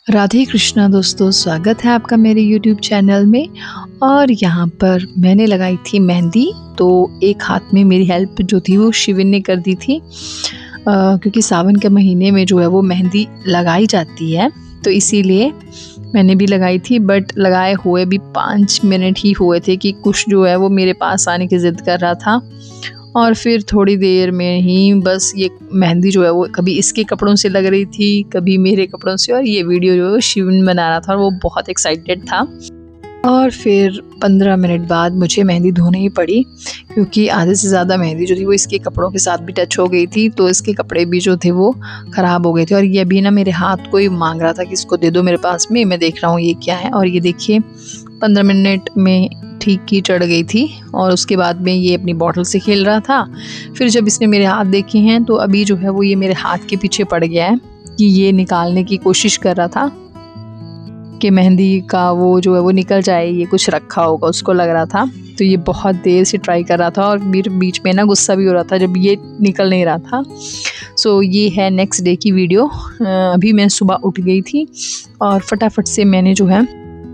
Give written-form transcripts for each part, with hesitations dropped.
राधे कृष्णा दोस्तों, स्वागत है आपका मेरे यूट्यूब चैनल में। और यहाँ पर मैंने लगाई थी मेहंदी। तो एक हाथ में मेरी हेल्प जो थी वो शिविन ने कर दी थी, क्योंकि सावन के महीने में जो है वो मेहंदी लगाई जाती है, तो इसीलिए मैंने भी लगाई थी। बट लगाए हुए भी 5 मिनट ही हुए थे कि कुछ जो है वो मेरे पास आने की ज़िद कर रहा था। और फिर थोड़ी देर में ही बस ये मेहंदी जो है वो कभी इसके कपड़ों से लग रही थी, कभी मेरे कपड़ों से, और ये वीडियो जो है शिवन बना रहा था और वो बहुत एक्साइटेड था। और फिर 15 मिनट बाद मुझे मेहंदी धोनी ही पड़ी, क्योंकि आधे से ज़्यादा मेहंदी जो थी वो इसके कपड़ों के साथ भी टच हो गई थी, तो इसके कपड़े भी जो थे वो ख़राब हो गए थे। और ये अभी ना मेरे हाथ को ही मांग रहा था कि इसको दे दो मेरे पास में, मैं देख रहा हूँ ये क्या है। और ये देखिए 15 मिनट में ठीक ही चढ़ गई थी। और उसके बाद में ये अपनी बॉटल से खेल रहा था। फिर जब इसने मेरे हाथ देखे हैं तो अभी जो है वो ये मेरे हाथ के पीछे पड़ गया है कि ये निकालने की कोशिश कर रहा था कि मेहंदी का वो जो है वो निकल जाए, ये कुछ रखा होगा उसको लग रहा था। तो ये बहुत देर से ट्राई कर रहा था और बीच में ना गुस्सा भी हो रहा था जब ये निकल नहीं रहा था। सो ये है नेक्स्ट डे की वीडियो। अभी मैं सुबह उठ गई थी और फटाफट से मैंने जो है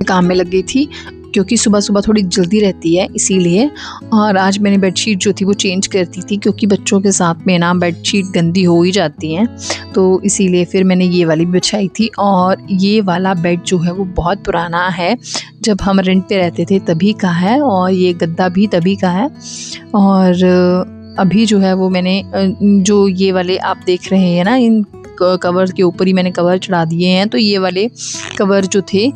काम में लग गई थी, क्योंकि सुबह सुबह थोड़ी जल्दी रहती है इसीलिए। और आज मैंने बेडशीट जो थी वो चेंज करती थी, क्योंकि बच्चों के साथ में ना बेडशीट गंदी हो ही जाती हैं, तो इसीलिए फिर मैंने ये वाली बिछाई थी। और ये वाला बेड जो है वो बहुत पुराना है, जब हम रेंट पे रहते थे तभी का है, और ये गद्दा भी तभी का है। और अभी जो है वो मैंने जो ये वाले आप देख रहे हैं ना, इन कवर के ऊपर ही मैंने कवर चढ़ा दिए हैं। तो ये वाले कवर जो थे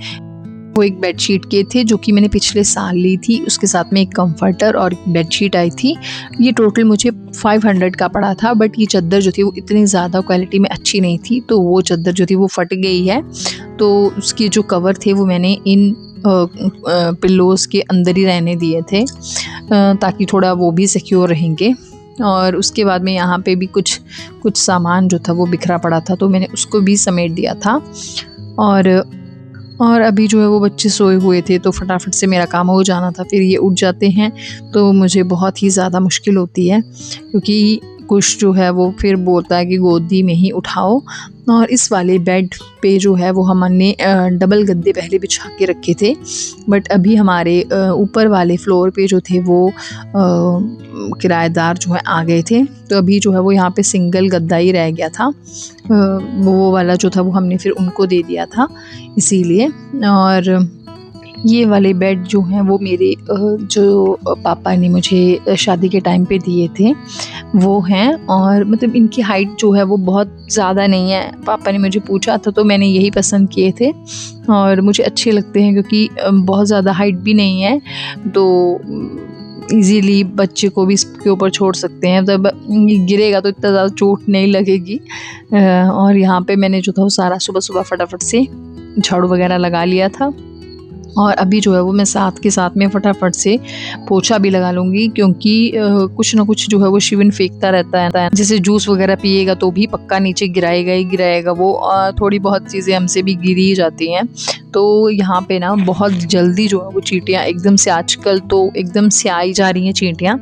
वो एक बेडशीट के थे जो कि मैंने पिछले साल ली थी, उसके साथ में एक कंफर्टर और एक बेडशीट आई थी। ये टोटल मुझे 500 का पड़ा था। बट ये चादर जो थी वो इतनी ज़्यादा क्वालिटी में अच्छी नहीं थी, तो वो चादर जो थी वो फट गई है। तो उसके जो कवर थे वो मैंने इन पिल्लोज़ के अंदर ही रहने दिए थे, ताकि थोड़ा वो भी सिक्योर रहेंगे। और उसके बाद में यहाँ पे भी कुछ सामान जो था वो बिखरा पड़ा था, तो मैंने उसको भी समेट दिया था। और अभी जो है वो बच्चे सोए हुए थे, तो फटाफट से मेरा काम हो जाना था। फिर ये उठ जाते हैं तो मुझे बहुत ही ज़्यादा मुश्किल होती है, क्योंकि कुछ जो है वो फिर बोलता है कि गोदी में ही उठाओ। और इस वाले बेड पे जो है वो हमने डबल गद्दे पहले बिछा के रखे थे, बट अभी हमारे ऊपर वाले फ्लोर पे जो थे वो किराएदार जो है आ गए थे, तो अभी जो है वो यहाँ पे सिंगल गद्दा ही रह गया था। वो वाला जो था वो हमने फिर उनको दे दिया था इसीलिए। और ये वाले बेड जो हैं वो मेरे जो पापा ने मुझे शादी के टाइम पे दिए थे वो हैं। और मतलब इनकी हाइट जो है वो बहुत ज़्यादा नहीं है, पापा ने मुझे पूछा था तो मैंने यही पसंद किए थे, और मुझे अच्छे लगते हैं क्योंकि बहुत ज़्यादा हाइट भी नहीं है, तो इजीली बच्चे को भी इसके ऊपर छोड़ सकते हैं, तब गिरेगा तो इतना ज़्यादा चोट नहीं लगेगी। और यहाँ पे मैंने जो था वो सारा सुबह सुबह फटाफट से झाड़ू वगैरह लगा लिया था। और अभी जो है वो मैं साथ के साथ में फटाफट से पोछा भी लगा लूँगी, क्योंकि कुछ ना कुछ जो है वो शिवन फेंकता रहता है। जैसे जूस वगैरह पिएगा तो भी पक्का नीचे गिराएगा ही गिराएगा वो, थोड़ी बहुत चीज़ें हमसे भी गिरी ही जाती हैं। तो यहाँ पे ना बहुत जल्दी जो है वो चींटियाँ एकदम से, आजकल तो एकदम से आई जा रही हैं चींटियाँ,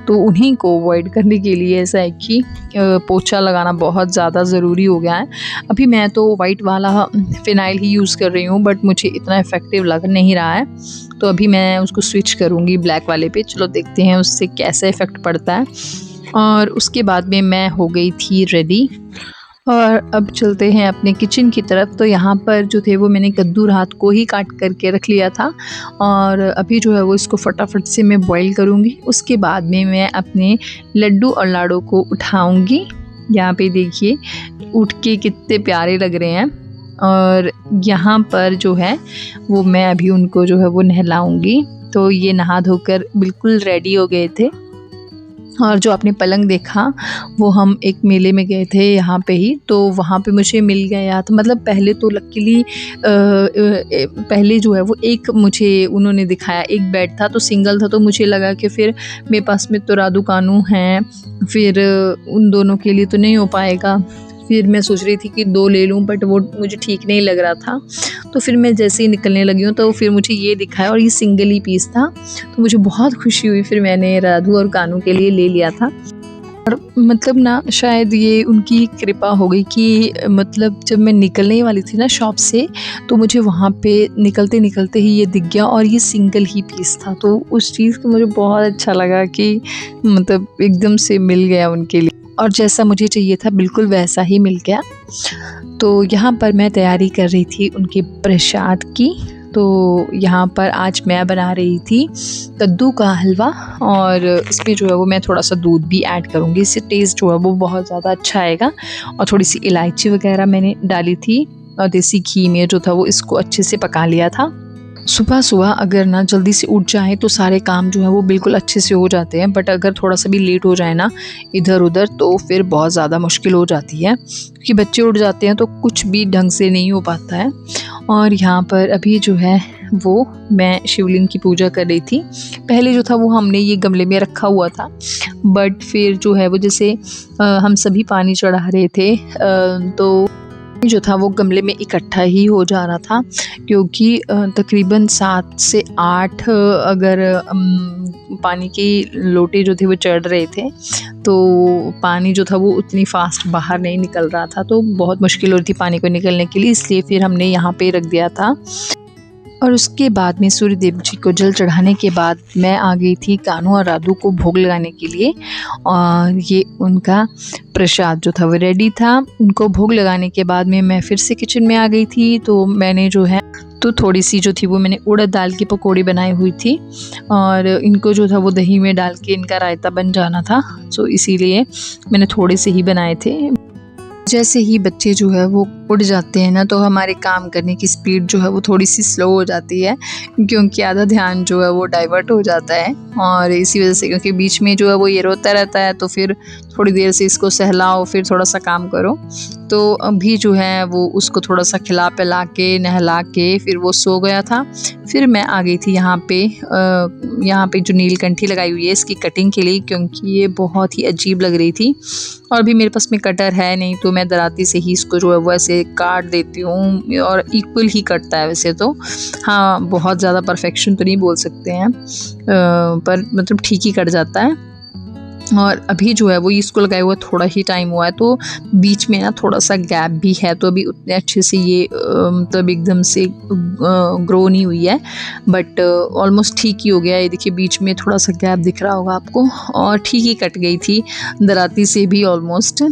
तो उन्हीं को अवॉइड करने के लिए ऐसा है कि पोछा लगाना बहुत ज़्यादा ज़रूरी हो गया है। अभी मैं तो वाइट वाला फ़िनाइल ही यूज़ कर रही हूँ, बट मुझे इतना इफ़ेक्टिव लग नहीं रहा है, तो अभी मैं उसको स्विच करूँगी ब्लैक वाले पे। चलो देखते हैं उससे कैसा इफ़ेक्ट पड़ता है। और उसके बाद में मैं हो गई थी रेडी, और अब चलते हैं अपने किचन की तरफ। तो यहाँ पर जो थे वो मैंने कद्दू रात को ही काट करके रख लिया था, और अभी जो है वो इसको फटाफट से मैं बॉईल करूँगी। उसके बाद में मैं अपने लड्डू और लाड़ू को उठाऊँगी। यहाँ पे देखिए उठ के कितने प्यारे लग रहे हैं। और यहाँ पर जो है वो मैं अभी उनको जो है वो नहलाऊँगी। तो ये नहा धोकर बिल्कुल रेडी हो गए थे। और जो आपने पलंग देखा वो हम एक मेले में गए थे यहाँ पे ही, तो वहाँ पे मुझे मिल गया था। मतलब पहले तो लकीली पहले जो है वो एक मुझे उन्होंने दिखाया, एक बेड था तो सिंगल था, तो मुझे लगा कि फिर मेरे पास में तो राधू कानू हैं, फिर उन दोनों के लिए तो नहीं हो पाएगा। फिर मैं सोच रही थी कि 2 ले लूँ, बट वो मुझे ठीक नहीं लग रहा था। तो फिर मैं जैसे ही निकलने लगी हूँ तो फिर मुझे ये दिखाया, और ये सिंगल ही पीस था, तो मुझे बहुत खुशी हुई। फिर मैंने राधू और कानू के लिए ले लिया था। और मतलब ना शायद ये उनकी कृपा हो गई कि मतलब जब मैं निकलने वाली थी ना शॉप से, तो मुझे वहाँ पे निकलते-निकलते ही ये दिख गया और ये सिंगल ही पीस था। तो उस चीज़ को मुझे बहुत अच्छा लगा कि मतलब एकदम से मिल गया उनके लिए और जैसा मुझे चाहिए था बिल्कुल वैसा ही मिल गया। तो यहाँ पर मैं तैयारी कर रही थी उनके प्रसाद की। तो यहाँ पर आज मैं बना रही थी कद्दू का हलवा और इसमें जो है वो मैं थोड़ा-सा दूध भी ऐड करूँगी, इससे टेस्ट जो है वो बहुत ज़्यादा अच्छा आएगा। और थोड़ी-सी इलायची वगैरह मैंने डाली थी और देसी घी में जो था वो इसको अच्छे से पका लिया था। सुबह-सुबह अगर ना जल्दी से उठ जाएँ तो सारे काम जो है वो बिल्कुल अच्छे से हो जाते हैं, बट अगर थोड़ा-सा भी लेट हो जाए ना इधर-उधर तो फिर बहुत ज़्यादा मुश्किल हो जाती है, क्योंकि बच्चे उठ जाते हैं तो कुछ भी ढंग से नहीं हो पाता है। और यहाँ पर अभी जो है वो मैं शिवलिंग की पूजा कर रही थी। पहले जो था वो हमने ये गमले में रखा हुआ था, बट फिर जो है वो जैसे हम सभी पानी चढ़ा रहे थे तो जो था वो गमले में इकट्ठा ही हो जा रहा था, क्योंकि तकरीबन 7 से 8 अगर पानी के लोटे जो थे वो चढ़ रहे थे, तो पानी जो था वो उतनी फ़ास्ट बाहर नहीं निकल रहा था, तो बहुत मुश्किल हो रही थी पानी को निकलने के लिए, इसलिए फिर हमने यहाँ पे रख दिया था। और उसके बाद में सूर्य देव जी को जल चढ़ाने के बाद मैं आ गई थी कान्हा और राधू को भोग लगाने के लिए और ये उनका प्रसाद जो था वो रेडी था। उनको भोग लगाने के बाद में मैं फिर से किचन में आ गई थी, तो मैंने जो है तो थोड़ी-सी जो थी वो मैंने उड़द दाल की पकौड़ी बनाई हुई थी और इनको जो था वो दही में डाल के इनका रायता बन जाना था, सो इसीलिए मैंने थोड़े से ही बनाए थे। जैसे ही बच्चे जो है वो उठ जाते हैं ना, तो हमारे काम करने की स्पीड जो है वो थोड़ी-सी स्लो हो जाती है, क्योंकि उनकी आधा ध्यान जो है वो डाइवर्ट हो जाता है और इसी वजह से, क्योंकि बीच में जो है वो ये रोता रहता है, तो फिर थोड़ी देर से इसको सहलाओ, फिर थोड़ा-सा काम करो। तो अभी जो है वो उसको थोड़ा-सा खिला-पिला के, नहला के फिर वो सो गया था। फिर मैं आ गई थी यहाँ पे जो नीलकंठी लगाई हुई है इसकी कटिंग के लिए, क्योंकि ये बहुत ही अजीब लग रही थी और अभी मेरे पास में कटर है नहीं, तो मैं दराती से ही इसको जो है वो ऐसे काट देती हूँ और इक्वल ही कटता है वैसे तो। हाँ, बहुत ज़्यादा परफेक्शन तो नहीं बोल सकते हैं, पर मतलब ठीक ही कट जाता है। और अभी जो है वो इसको लगाए हुआ थोड़ा ही टाइम हुआ है, तो बीच में ना थोड़ा-सा गैप भी है, तो अभी उतने अच्छे से ये मतलब एकदम से ग्रो नहीं हुई है, बट ऑलमोस्ट ठीक ही हो गया है। ये देखिए बीच में थोड़ा-सा गैप दिख रहा होगा आपको और ठीक ही कट गई थी दराती से भी ऑलमोस्ट।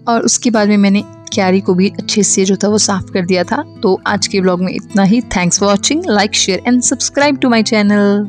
और उसके बाद में मैंने क्यारी को भी अच्छे से जो था वो साफ़ कर दिया था। तो आज के व्लॉग में इतना ही। Thanks for watching, like, share and subscribe to my channel.